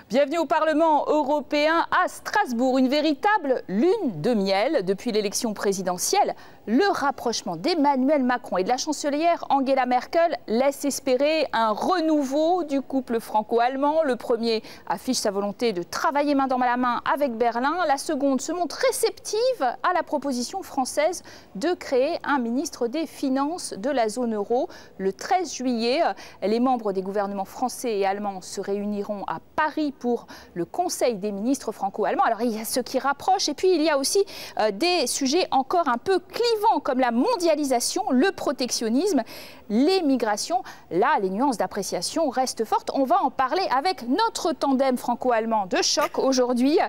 Bienvenue au Parlement européen à Strasbourg. Une véritable lune de miel depuis l'élection présidentielle. Le rapprochement d'Emmanuel Macron et de la chancelière Angela Merkel laisse espérer un renouveau du couple franco-allemand. Le premier affiche sa volonté de travailler main dans la main avec Berlin. La seconde se montre réceptive à la proposition française de créer un ministre des Finances de la zone euro. Le 13 juillet, les membres des gouvernements français et allemands se réuniront à Paris pour le Conseil des ministres franco-allemands. Alors il y a ce qui rapproche et puis il y a aussi des sujets encore un peu clivants comme la mondialisation, le protectionnisme, les migrations. Là, les nuances d'appréciation restent fortes. On va en parler avec notre tandem franco-allemand de choc aujourd'hui.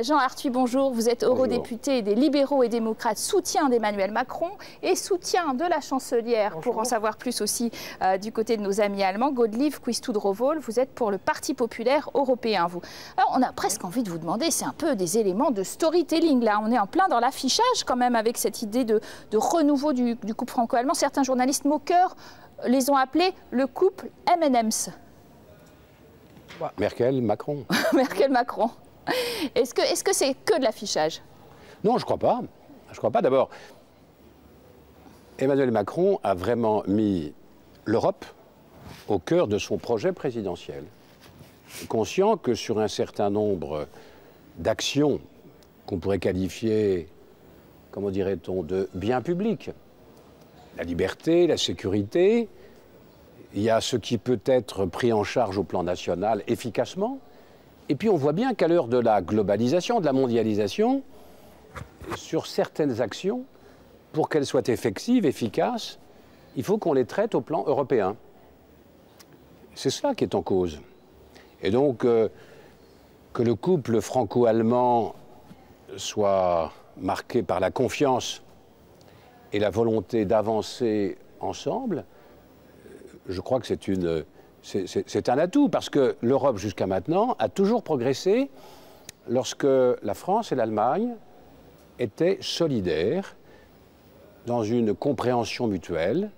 Jean Arthuis, bonjour. Vous êtes eurodéputé des libéraux et démocrates, soutien d'Emmanuel Macron et soutien de la chancelière. Bonjour. Pour en savoir plus aussi du côté de nos amis allemands, Godlieb Quistout-Rowohl, vous êtes pour le Parti populaire européen. Vous. Alors, on a presque envie de vous demander, c'est un peu des éléments de storytelling là. On est en plein dans l'affichage quand même avec cette idée de renouveau du couple franco-allemand. Certains journalistes moqueurs les ont appelés le couple M&M's. Merkel-Macron. Merkel-Macron. Est-ce que c'est que de l'affichage? Non, je ne crois pas. Je crois pas. D'abord, Emmanuel Macron a vraiment mis l'Europe au cœur de son projet présidentiel. Conscient que sur un certain nombre d'actions qu'on pourrait qualifier, comment dirait-on, de biens publics, la liberté, la sécurité, il y a ce qui peut être pris en charge au plan national efficacement. Et puis on voit bien qu'à l'heure de la globalisation, de la mondialisation, sur certaines actions, pour qu'elles soient effectives, efficaces, il faut qu'on les traite au plan européen. C'est cela qui est en cause. Et donc, que le couple franco-allemand soit marqué par la confiance et la volonté d'avancer ensemble, je crois que c'est un atout, parce que l'Europe, jusqu'à maintenant, a toujours progressé lorsque la France et l'Allemagne étaient solidaires dans une compréhension mutuelle,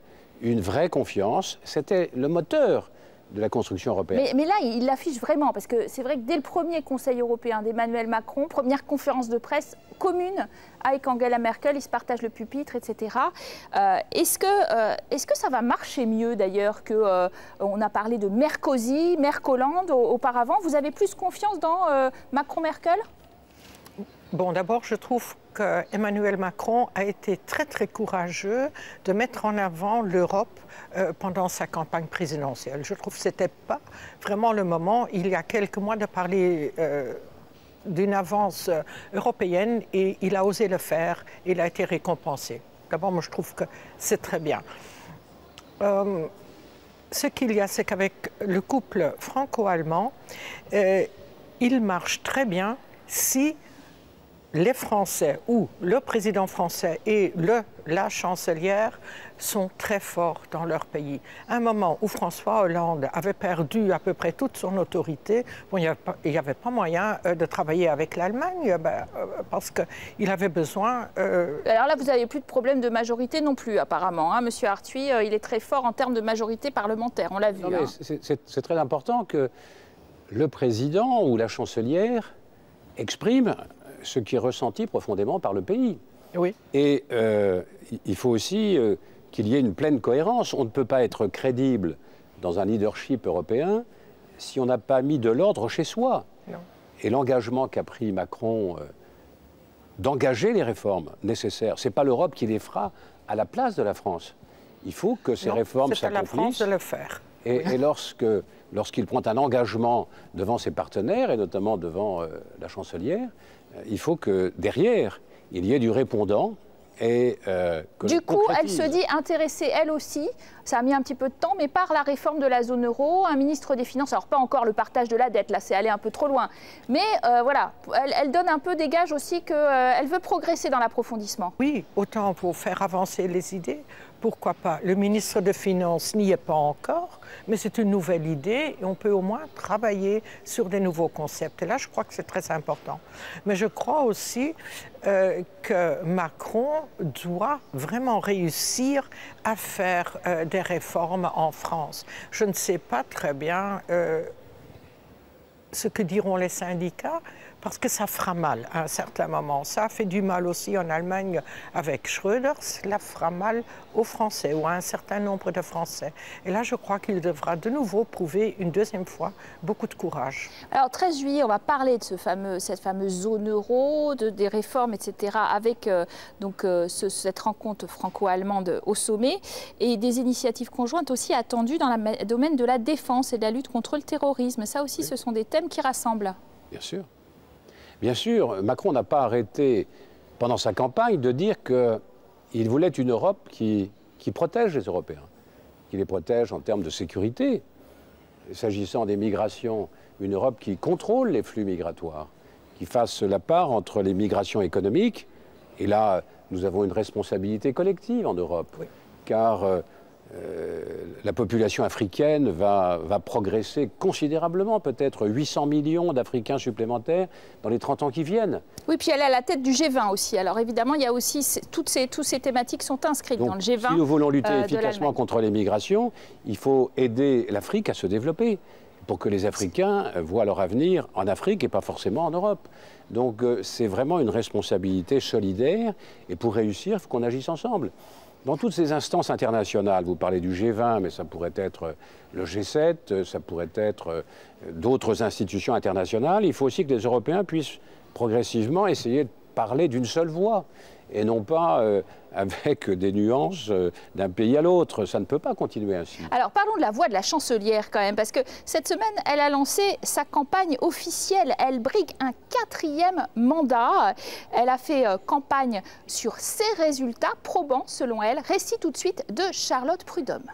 une vraie confiance. C'était le moteur de la construction européenne. Mais là, il l'affiche vraiment, parce que c'est vrai que dès le premier Conseil européen d'Emmanuel Macron, première conférence de presse commune avec Angela Merkel, ils se partagent le pupitre, etc. Est-ce que ça va marcher mieux d'ailleurs que on a parlé de Merkozy, Mercoland auparavant? Vous avez plus confiance dans Macron-Merkel? Bon, d'abord, je trouve qu'Emmanuel Macron a été très, très courageux de mettre en avant l'Europe pendant sa campagne présidentielle. Je trouve que ce n'était pas vraiment le moment, il y a quelques mois, de parler d'une avance européenne, et il a osé le faire, et il a été récompensé. D'abord, moi, je trouve que c'est très bien. Ce qu'il y a, c'est qu'avec le couple franco-allemand, il marche très bien si les Français ou le président français et la chancelière sont très forts dans leur pays. À un moment où François Hollande avait perdu à peu près toute son autorité, bon, il n'y avait pas moyen de travailler avec l'Allemagne parce qu'il avait besoin... Alors là, vous n'avez plus de problème de majorité non plus, apparemment. Hein, Monsieur Arthuis, il est très fort en termes de majorité parlementaire, on l'a vu. Non, c'est très important que le président ou la chancelière exprime ce qui est ressenti profondément par le pays. Oui. Et il faut aussi qu'il y ait une pleine cohérence. On ne peut pas être crédible dans un leadership européen si on n'a pas mis de l'ordre chez soi. Non. Et l'engagement qu'a pris Macron d'engager les réformes nécessaires, ce n'est pas l'Europe qui les fera à la place de la France. Il faut que ces réformes s'accomplissent. C'est à la France de le faire. Et lorsqu'il prend un engagement devant ses partenaires, et notamment devant la chancelière, il faut que derrière, il y ait du répondant. Et du coup, elle se dit intéressée, elle aussi, ça a mis un petit peu de temps, mais par la réforme de la zone euro, un ministre des Finances, alors pas encore le partage de la dette, là c'est aller un peu trop loin, mais voilà, elle donne un peu des gages aussi qu'elle veut progresser dans l'approfondissement. Oui, autant pour faire avancer les idées, pourquoi pas. Le ministre des Finances n'y est pas encore, mais c'est une nouvelle idée et on peut au moins travailler sur des nouveaux concepts. Et là, je crois que c'est très important. Mais je crois aussi que Macron doit vraiment réussir à faire des réformes en France. Je ne sais pas très bien ce que diront les syndicats, parce que ça fera mal à un certain moment. Ça a fait du mal aussi en Allemagne avec Schröder, cela fera mal aux Français ou à un certain nombre de Français. Et là, je crois qu'il devra de nouveau prouver une deuxième fois beaucoup de courage. Alors, 13 juillet, on va parler de cette fameuse zone euro, des réformes, etc., avec cette rencontre franco-allemande au sommet et des initiatives conjointes aussi attendues dans le domaine de la défense et de la lutte contre le terrorisme. Ça aussi, ce sont des thèmes qui rassemblent. Bien sûr. Bien sûr, Macron n'a pas arrêté pendant sa campagne de dire qu'il voulait une Europe qui protège les Européens, qui les protège en termes de sécurité. S'agissant des migrations, une Europe qui contrôle les flux migratoires, qui fasse la part entre les migrations économiques, et là, nous avons une responsabilité collective en Europe, oui. Car la population africaine va progresser considérabement, peut-être 800 millions d'Africains supplémentaires dans les 30 ans qui viennent. Oui, puis elle est à la tête du G20 aussi. Alors évidemment, il y a aussi toutes ces thématiques sont inscrites dans le G20. Si nous voulons lutter efficacement contre les migrations, il faut aider l'Afrique à se développer pour que les Africains voient leur avenir en Afrique et pas forcément en Europe. Donc c'est vraiment une responsabilité solidaire et pour réussir, il faut qu'on agisse ensemble. Dans toutes ces instances internationales, vous parlez du G20, mais ça pourrait être le G7, ça pourrait être d'autres institutions internationales. Il faut aussi que les Européens puissent progressivement essayer de parler d'une seule voix et non pas avec des nuances d'un pays à l'autre. Ça ne peut pas continuer ainsi. Alors parlons de la voix de la chancelière quand même, parce que cette semaine, elle a lancé sa campagne officielle. Elle brigue un 4e mandat. Elle a fait campagne sur ses résultats probants, selon elle. Récit tout de suite de Charlotte Prudhomme.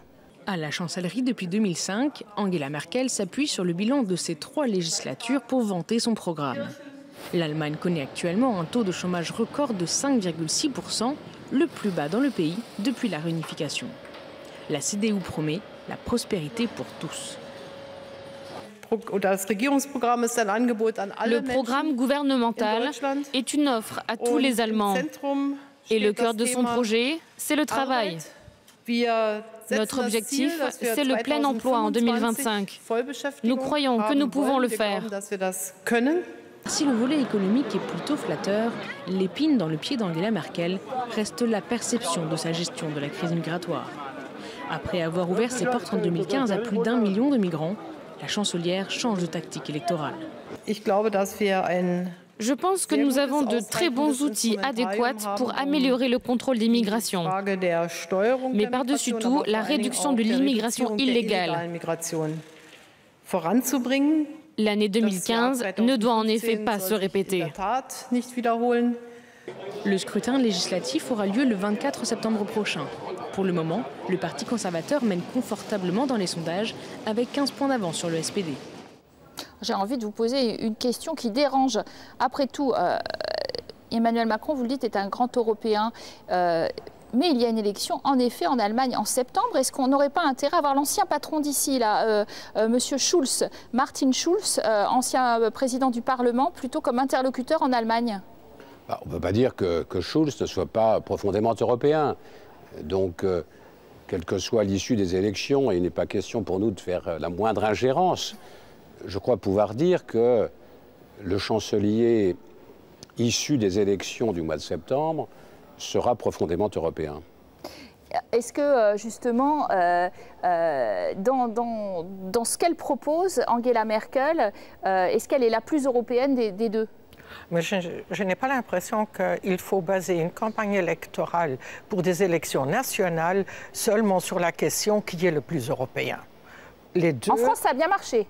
À la chancellerie depuis 2005, Angela Merkel s'appuie sur le bilan de ses 3 législatures pour vanter son programme. L'Allemagne connaît actuellement un taux de chômage record de 5,6%, le plus bas dans le pays depuis la réunification. La CDU promet la prospérité pour tous. Le programme gouvernemental est une offre à tous les Allemands. Et le cœur de son projet, c'est le travail. Notre objectif, c'est le plein emploi en 2025. Nous croyons que nous pouvons le faire. Si le volet économique est plutôt flatteur, l'épine dans le pied d'Angela Merkel reste la perception de sa gestion de la crise migratoire. Après avoir ouvert ses portes en 2015 à plus d'1 million de migrants, la chancelière change de tactique électorale. Je pense que nous avons de très bons outils adéquats pour améliorer le contrôle des migrations. Mais par-dessus tout, la réduction de l'immigration illégale. L'année 2015 ne doit en effet pas se répéter. Le scrutin législatif aura lieu le 24 septembre prochain. Pour le moment, le Parti conservateur mène confortablement dans les sondages avec 15 points d'avance sur le SPD. J'ai envie de vous poser une question qui dérange. Après tout, Emmanuel Macron, vous le dites, est un grand Européen. Mais il y a une élection, en effet, en Allemagne en septembre. Est-ce qu'on n'aurait pas intérêt à avoir l'ancien patron d'ici, là, Monsieur Schulz, Martin Schulz, ancien président du Parlement, plutôt comme interlocuteur en Allemagne? On ne peut pas dire que Schulz ne soit pas profondément européen. Donc, quelle que soit l'issue des élections, il n'est pas question pour nous de faire la moindre ingérence. Je crois pouvoir dire que le chancelier issu des élections du mois de septembre sera profondément européen. Est-ce que, justement, dans ce qu'elle propose, Angela Merkel, est-ce qu'elle est la plus européenne des deux? Mais je n'ai pas l'impression qu'il faut baser une campagne électorale pour des élections nationales seulement sur la question qui est le plus européen. Les deux... En France, ça a bien marché.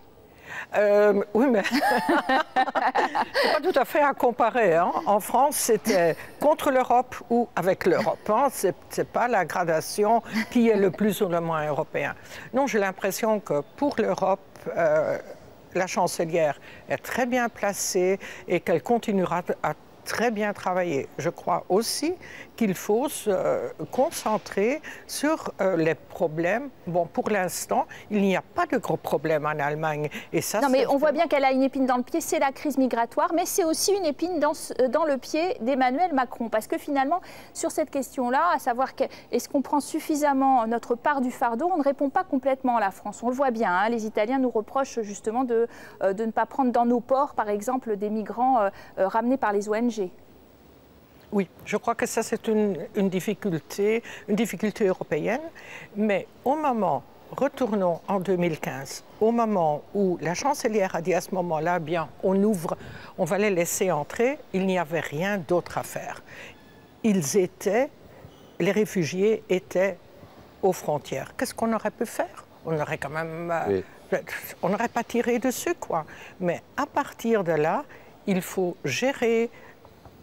Oui, mais c'est pas tout à fait à comparer. Hein. En France, c'était contre l'Europe ou avec l'Europe. Hein. C'est pas la gradation qui est le plus ou le moins européen. Non, j'ai l'impression que pour l'Europe, la chancelière est très bien placée et qu'elle continuera à très bien travailler. Je crois aussi qu'il faut se concentrer sur les problèmes. Bon, pour l'instant, il n'y a pas de gros problèmes en Allemagne. Et ça, non, mais on voit bien qu'elle a une épine dans le pied, c'est la crise migratoire, mais c'est aussi une épine dans le pied d'Emmanuel Macron. Parce que finalement, sur cette question-là, à savoir est-ce qu'on prend suffisamment notre part du fardeau, on ne répond pas complètement à la France. On le voit bien, hein, les Italiens nous reprochent justement de ne pas prendre dans nos ports, par exemple, des migrants ramenés par les ONG. Oui, je crois que ça c'est une difficulté européenne, mais retournons en 2015, au moment où la chancelière a dit à ce moment-là, bien, on va les laisser entrer, il n'y avait rien d'autre à faire. Les réfugiés étaient aux frontières. Qu'est-ce qu'on aurait pu faire? On aurait quand même... on n'aurait pas tiré dessus, quoi. Mais à partir de là, il faut gérer...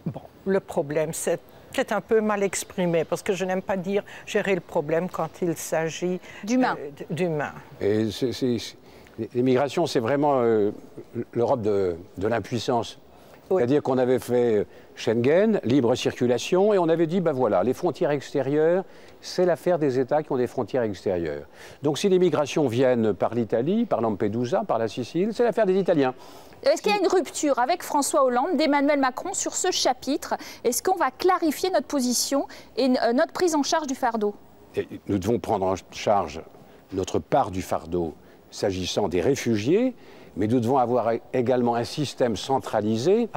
Bon, le problème, c'est peut-être un peu mal exprimé, parce que je n'aime pas dire gérer le problème quand il s'agit d'humains. L'immigration, c'est vraiment l'Europe de l'impuissance. Oui. C'est-à-dire qu'on avait fait Schengen, libre circulation, et on avait dit, ben voilà, les frontières extérieures, c'est l'affaire des États qui ont des frontières extérieures. Donc si les migrations viennent par l'Italie, par Lampedusa, par la Sicile, c'est l'affaire des Italiens. Est-ce qu'il y a une rupture avec François Hollande, d'Emmanuel Macron sur ce chapitre? Est-ce qu'on va clarifier notre position et notre prise en charge du fardeau? Nous devons prendre en charge notre part du fardeau s'agissant des réfugiés, mais nous devons avoir également un système centralisé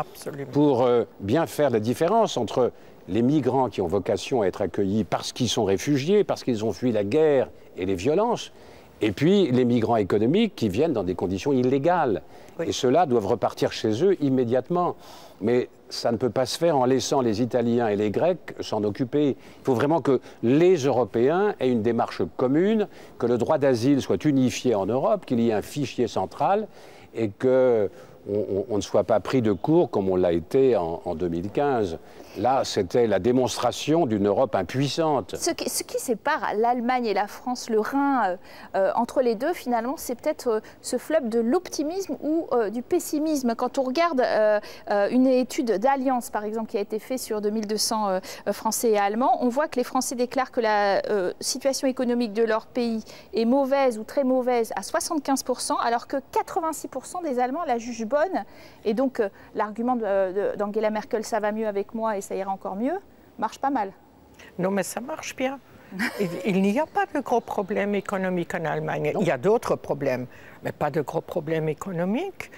pour bien faire la différence entre les migrants qui ont vocation à être accueillis parce qu'ils sont réfugiés, parce qu'ils ont fui la guerre et les violences, et puis les migrants économiques qui viennent dans des conditions illégales. Oui. Et ceux-là doivent repartir chez eux immédiatement. Mais ça ne peut pas se faire en laissant les Italiens et les Grecs s'en occuper. Il faut vraiment que les Européens aient une démarche commune, que le droit d'asile soit unifié en Europe, qu'il y ait un fichier central et qu'on ne soit pas pris de court comme on l'a été en 2015. Là, c'était la démonstration d'une Europe impuissante. Ce qui sépare l'Allemagne et la France, le Rhin, entre les deux, finalement, c'est peut-être ce fleuve de l'optimisme ou du pessimisme. Quand on regarde une étude d'Alliance, par exemple, qui a été faite sur 2200 Français et Allemands, on voit que les Français déclarent que la situation économique de leur pays est mauvaise ou très mauvaise à 75%, alors que 86% des Allemands la jugent bonne. Et donc, l'argument d'Angela Merkel, ça va mieux avec moi et ça ira encore mieux, marche pas mal. Non, mais ça marche bien. Il n'y a pas de gros problèmes économiques en Allemagne. Non. Il y a d'autres problèmes, mais pas de gros problèmes économiques.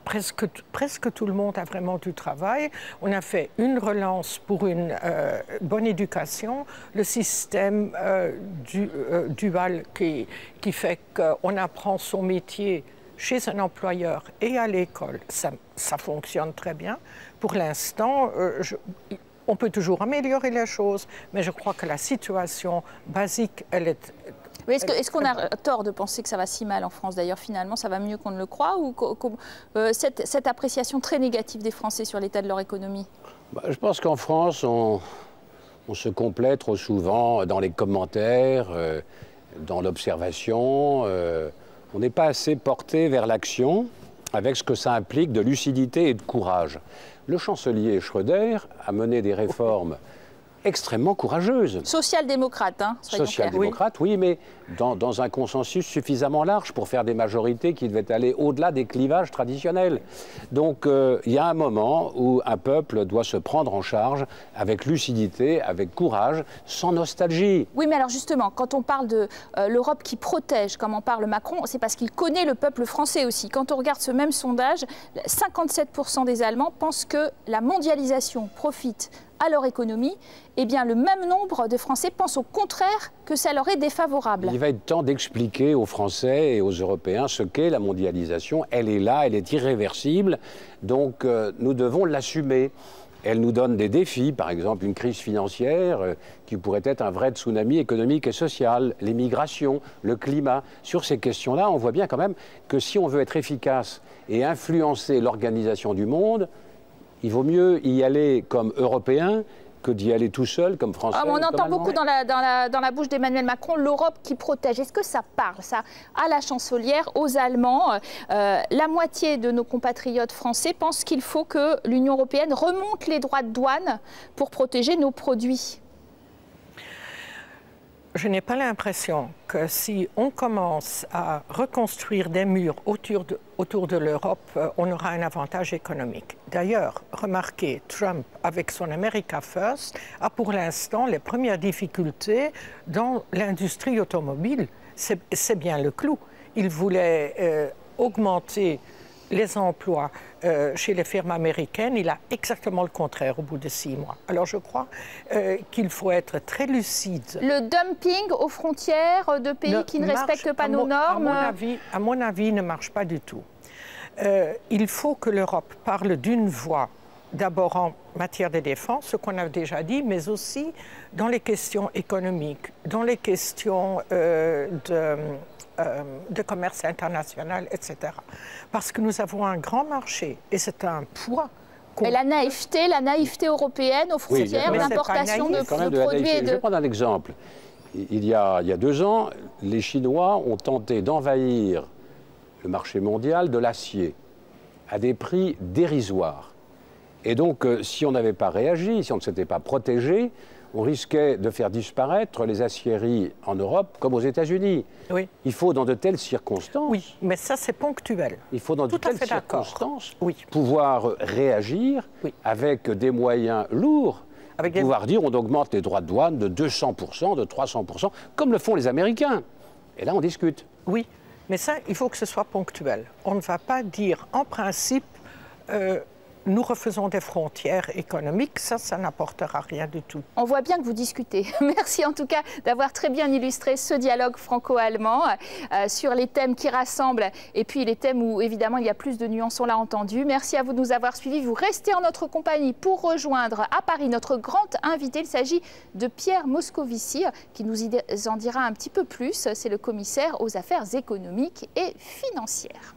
Presque tout le monde a vraiment du travail. On a fait une relance pour une bonne éducation. Le système dual qui fait qu'on apprend son métier chez un employeur et à l'école, ça fonctionne très bien. Pour l'instant, on peut toujours améliorer les choses, mais je crois que la situation basique, elle est... Oui, est-ce qu'on a tort de penser que ça va si mal en France? D'ailleurs, finalement, ça va mieux qu'on ne le croit? Ou cette appréciation très négative des Français sur l'état de leur économie? Je pense qu'en France, on se complaît trop souvent dans les commentaires, dans l'observation. On n'est pas assez porté vers l'action, avec ce que ça implique de lucidité et de courage. Le chancelier Schröder a mené des réformes extrêmement courageuses. Social-démocrate, hein, soyons clairs. Social-démocrate, oui, mais dans un consensus suffisamment large pour faire des majorités qui devaient aller au-delà des clivages traditionnels. Donc, il y a un moment où un peuple doit se prendre en charge avec lucidité, avec courage, sans nostalgie. Oui, mais alors justement, quand on parle de l'Europe qui protège, comme en parle Macron, c'est parce qu'il connaît le peuple français aussi. Quand on regarde ce même sondage, 57% des Allemands pensent que la mondialisation profite à leur économie, eh bien le même nombre de Français pensent au contraire que ça leur est défavorable. Il va être temps d'expliquer aux Français et aux Européens ce qu'est la mondialisation. Elle est là, elle est irréversible, donc nous devons l'assumer. Elle nous donne des défis, par exemple une crise financière qui pourrait être un vrai tsunami économique et social, les migrations, le climat. Sur ces questions-là, on voit bien quand même que si on veut être efficace et influencer l'organisation du monde, il vaut mieux y aller comme Européen que d'y aller tout seul comme Français. On entend beaucoup dans la bouche d'Emmanuel Macron l'Europe qui protège. Est-ce que ça parle, ça, à la chancelière, aux Allemands? La moitié de nos compatriotes français pensent qu'il faut que l'Union européenne remonte les droits de douane pour protéger nos produits. Je n'ai pas l'impression que si on commence à reconstruire des murs autour de l'Europe, on aura un avantage économique. D'ailleurs, remarquez, Trump, avec son America First, a pour l'instant les premières difficultés dans l'industrie automobile. C'est bien le clou. Il voulait augmenter les emplois chez les firmes américaines, il a exactement le contraire au bout de 6 mois. Alors je crois qu'il faut être très lucide. Le dumping aux frontières de pays qui ne respectent pas nos normes à mon avis, ne marche pas du tout. Il faut que l'Europe parle d'une voix, d'abord en matière de défense, ce qu'on a déjà dit, mais aussi dans les questions économiques, dans les questions de commerce international, etc. Parce que nous avons un grand marché et c'est un poids. Et la naïveté européenne aux frontières, l'importation de produits et de... Je vais prendre un exemple. Il y a 2 ans, les Chinois ont tenté d'envahir le marché mondial de l'acier à des prix dérisoires. Et donc, si on n'avait pas réagi, si on ne s'était pas protégé, on risquait de faire disparaître les aciéries en Europe comme aux États-Unis. Oui. Il faut, dans de telles circonstances... Oui, mais ça, c'est ponctuel. Il faut, dans de telles circonstances, oui, pouvoir réagir avec des moyens lourds, pouvoir dire on augmente les droits de douane de 200%, de 300%, comme le font les Américains. Et là, on discute. Oui, mais ça, il faut que ce soit ponctuel. On ne va pas dire, en principe... nous refaisons des frontières économiques, ça n'apportera rien du tout. On voit bien que vous discutez. Merci en tout cas d'avoir très bien illustré ce dialogue franco-allemand sur les thèmes qui rassemblent et puis les thèmes où évidemment il y a plus de nuances, on l'a entendu. Merci à vous de nous avoir suivis. Vous restez en notre compagnie pour rejoindre à Paris notre grand invité. Il s'agit de Pierre Moscovici qui nous en dira un petit peu plus. C'est le commissaire aux affaires économiques et financières.